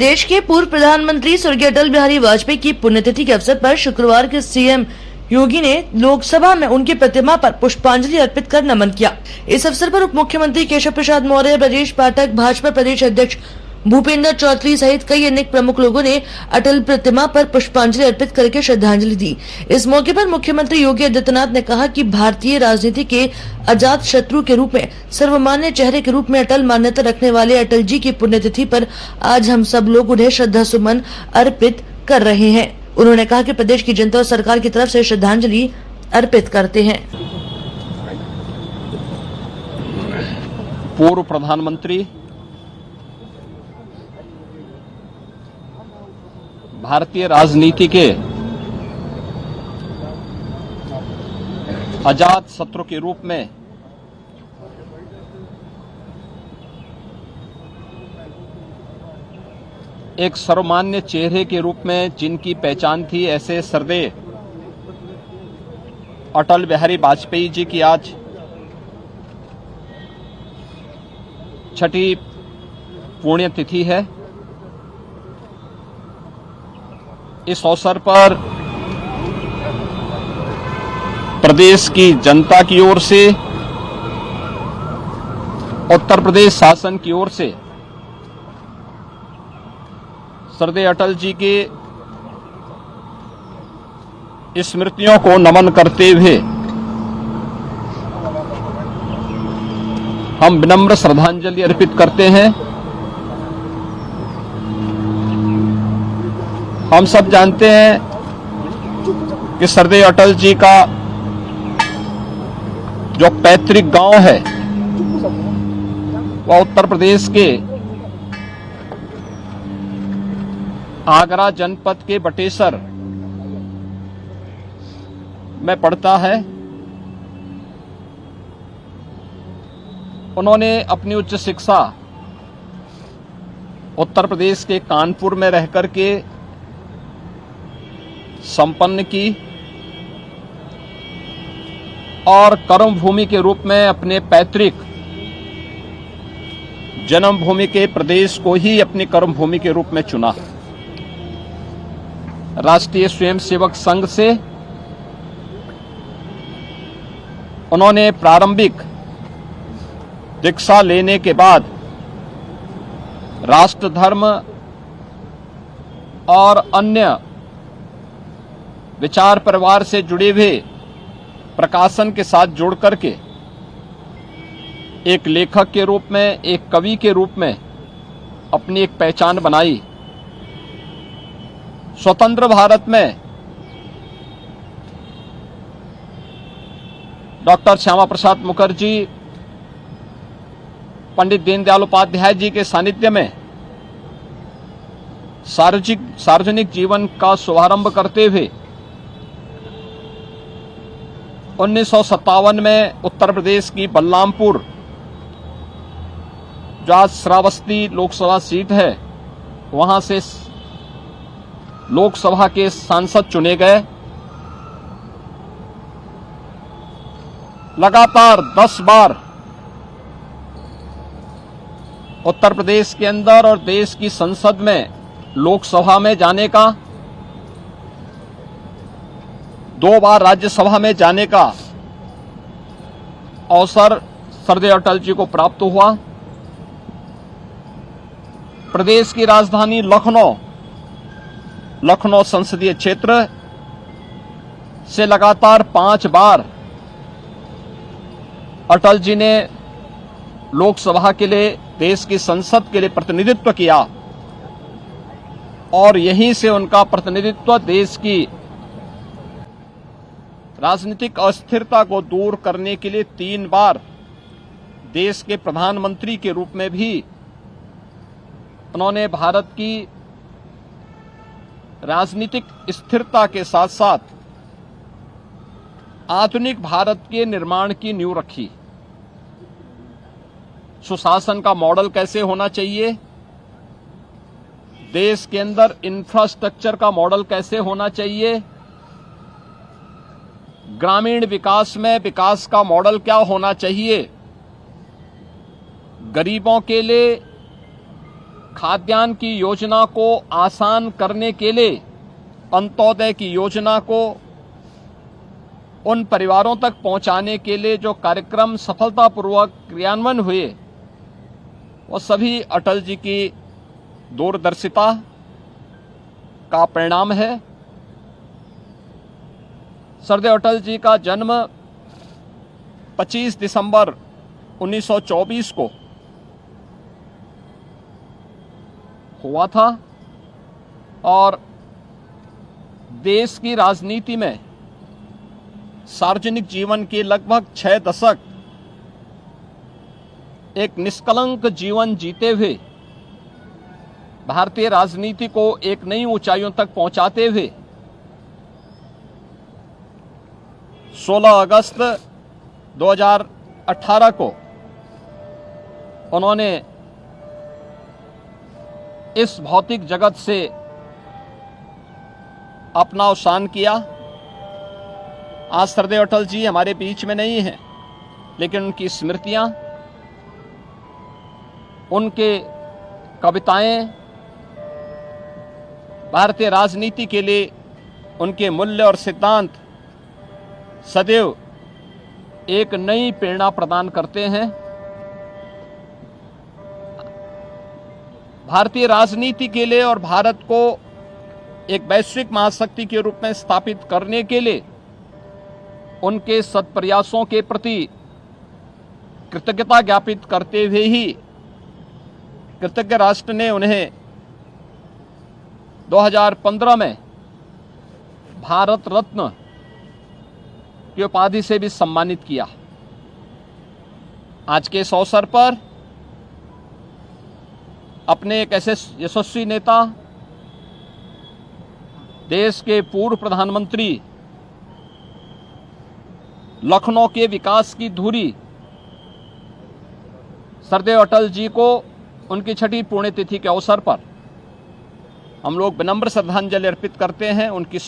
देश के पूर्व प्रधानमंत्री स्वर्गीय अटल बिहारी वाजपेयी की पुण्यतिथि के अवसर पर शुक्रवार के सीएम योगी ने लोकसभा में उनकी प्रतिमा पर पुष्पांजलि अर्पित कर नमन किया। इस अवसर पर उप मुख्यमंत्री केशव प्रसाद मौर्य, ब्रजेश पाठक, भाजपा प्रदेश अध्यक्ष भूपेंद्र चौधरी सहित कई अन्य प्रमुख लोगों ने अटल प्रतिमा पर पुष्पांजलि अर्पित करके श्रद्धांजलि दी। इस मौके पर मुख्यमंत्री योगी आदित्यनाथ ने कहा कि भारतीय राजनीति के अजात शत्रु के रूप में, सर्वमान्य चेहरे के रूप में अटल मान्यता रखने वाले अटल जी की पुण्यतिथि पर आज हम सब लोग उन्हें श्रद्धा सुमन अर्पित कर रहे हैं। उन्होंने कहा कि प्रदेश की जनता और सरकार की तरफ से श्रद्धांजलि अर्पित करते हैं। पूर्व प्रधानमंत्री, भारतीय राजनीति के अजात शत्रु के रूप में एक सर्वमान्य चेहरे के रूप में जिनकी पहचान थी, ऐसे श्रद्धेय अटल बिहारी वाजपेयी जी की आज छठी पुण्यतिथि है। इस अवसर पर प्रदेश की जनता की ओर से, उत्तर प्रदेश शासन की ओर से श्रद्धेय अटल जी की स्मृतियों को नमन करते हुए हम विनम्र श्रद्धांजलि अर्पित करते हैं। हम सब जानते हैं कि श्रद्धेय अटल जी का जो पैतृक गांव है वह उत्तर प्रदेश के आगरा जनपद के बटेसर में पड़ता है। उन्होंने अपनी उच्च शिक्षा उत्तर प्रदेश के कानपुर में रहकर के संपन्न की और कर्मभूमि के रूप में अपने पैतृक जन्मभूमि के प्रदेश को ही अपनी कर्मभूमि के रूप में चुना। राष्ट्रीय स्वयंसेवक संघ से उन्होंने प्रारंभिक दीक्षा लेने के बाद राष्ट्र धर्म और अन्य विचार परिवार से जुड़े हुए प्रकाशन के साथ जोड़ करके एक लेखक के रूप में, एक कवि के रूप में अपनी एक पहचान बनाई। स्वतंत्र भारत में डॉक्टर श्यामा प्रसाद मुखर्जी, पंडित दीनदयाल उपाध्याय जी के सानिध्य में सार्वजनिक जीवन का शुभारंभ करते हुए 1957 में उत्तर प्रदेश की बलरामपुर, जो आज श्रावस्ती लोकसभा सीट है, वहां से लोकसभा के सांसद चुने गए। लगातार 10 बार उत्तर प्रदेश के अंदर और देश की संसद में, लोकसभा में जाने का, 2 बार राज्यसभा में जाने का अवसर श्रद्धेय अटल जी को प्राप्त हुआ। प्रदेश की राजधानी लखनऊ संसदीय क्षेत्र से लगातार 5 बार अटल जी ने लोकसभा के लिए, देश की संसद के लिए प्रतिनिधित्व किया और यहीं से उनका प्रतिनिधित्व देश की राजनीतिक अस्थिरता को दूर करने के लिए 3 बार देश के प्रधानमंत्री के रूप में भी उन्होंने भारत की राजनीतिक स्थिरता के साथ साथ आधुनिक भारत के निर्माण की नींव रखी। सुशासन का मॉडल कैसे होना चाहिए, देश के अंदर इंफ्रास्ट्रक्चर का मॉडल कैसे होना चाहिए, ग्रामीण विकास में विकास का मॉडल क्या होना चाहिए, गरीबों के लिए खाद्यान्न की योजना को आसान करने के लिए अंत्योदय की योजना को उन परिवारों तक पहुंचाने के लिए जो कार्यक्रम सफलतापूर्वक क्रियान्वयन हुए, वो सभी अटल जी की दूरदर्शिता का परिणाम है। सरदेव अटल जी का जन्म 25 दिसंबर 1924 को हुआ था और देश की राजनीति में सार्वजनिक जीवन के लगभग 6 दशक एक निष्कलंक जीवन जीते हुए भारतीय राजनीति को एक नई ऊंचाइयों तक पहुंचाते हुए 16 अगस्त 2018 को उन्होंने इस भौतिक जगत से अपना अवसान किया। आज सरदेव अटल जी हमारे बीच में नहीं हैं, लेकिन उनकी स्मृतियां, उनके कविताएं भारतीय राजनीति के लिए उनके मूल्य और सिद्धांत सदैव एक नई प्रेरणा प्रदान करते हैं। भारतीय राजनीति के लिए और भारत को एक वैश्विक महाशक्ति के रूप में स्थापित करने के लिए उनके सत्प्रयासों के प्रति कृतज्ञता ज्ञापित करते हुए ही कृतज्ञ राष्ट्र ने उन्हें 2015 में भारत रत्न की उपाधि से भी सम्मानित किया। आज के इस अवसर पर अपने एक ऐसे यशस्वी नेता, देश के पूर्व प्रधानमंत्री, लखनऊ के विकास की धुरी सरदेव अटल जी को उनकी 6ठी पुण्यतिथि के अवसर पर हम लोग विनम्र श्रद्धांजलि अर्पित करते हैं। उनकी